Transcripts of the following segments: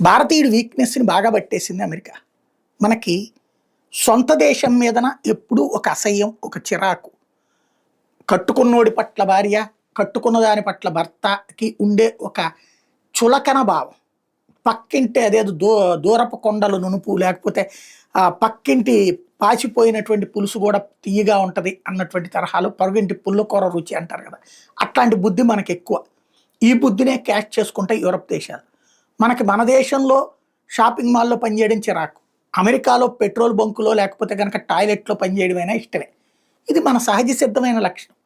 భారతీయుడి వీక్‌నెస్‌ని బాగా పట్టేసింది అమెరికా. మనకి సొంత దేశం మీదన ఎప్పుడూ ఒక అసహ్యం, ఒక చిరాకు. కట్టుకున్నోడి పట్ల భార్య, కట్టుకున్న దాని పట్ల భర్తకి ఉండే ఒక చులకన భావం. పక్కింటి అదేదో దూరపు కొండలు నునుపు లేకపోతే పక్కింటి పాచిపోయినటువంటి పులుసు గూడా తియ్యగా ఉంటది అన్నటువంటి తరహాలో పొరుగింటి పుల్లకూర రుచి అంటారు గదా! అట్లాంటి బుద్ధి మనకెక్కువ. ఈ బుద్ధినే క్యాచ్ చేసుకుంటాయి యూరప్ దేశాలు. మనకి మన దేశంలో షాపింగ్ మాల్‌లో పనిచేయడం చిరాకు. అమెరికాలో పెట్రోల్ బంకులో లేకపోతే గనక టాయిలెట్‌లో పనిచేయడమైనా ఇష్టమే. ఇది మన సహజ సిద్ధమైన లక్షణం.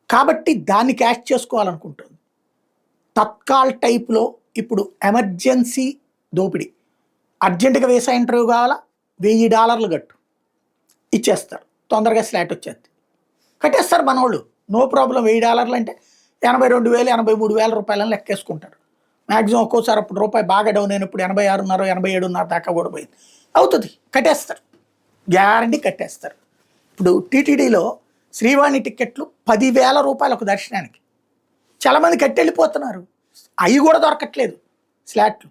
కాబట్టి దాన్ని క్యాచ్ చేసుకోవాలనుకుంటుంది. తత్కాల్ టైప్‌లో ఇప్పుడు ఎమర్జెన్సీ దోపిడీ. అర్జెంట్‌గా వీసా ఇంటర్వ్యూ కావాలా? $1000 కట్టు. ఇచ్చేస్తారు. తొందరగా స్లాట్ వచ్చేద్ది. కట్టేస్తారు మనోళ్ళు. నో ప్రాబ్లమ్ $1000 అంటే 82,000, 83,000 రూపాయలని లెక్కేసుకుంటారు. మాక్సిమం ఒక్కోసారి అప్పుడు రూపాయి బాగా డౌన్ అయినప్పుడు 86.5, 87.5 దాకా కూడా పోయింది. అవుతది. కట్టేస్తారు. గ్యారంటీ కట్టేస్తారు. ఇప్పుడు టీటీడీలో శ్రీవాణి టికెట్లు ₹10,000 ఒక దర్శనానికి. చాలామంది కట్టెళ్ళిపోతున్నారు. అవి కూడా దొరకట్లేదు స్లాట్లు.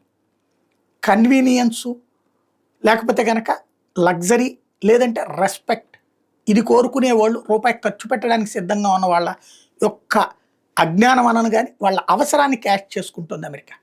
కన్వీనియన్సు లేకపోతే గనక లగ్జరీ లేదంటే రెస్పెక్ట్ ఇది కోరుకునే వాళ్ళు రూపాయి ఖర్చు పెట్టడానికి సిద్ధంగా ఉన్న వాళ్ళ యొక్క అజ్ఞానం అనను గాని వాళ్ళ అవసరాన్ని క్యాష్ చేసుకుంటుంది అమెరికా.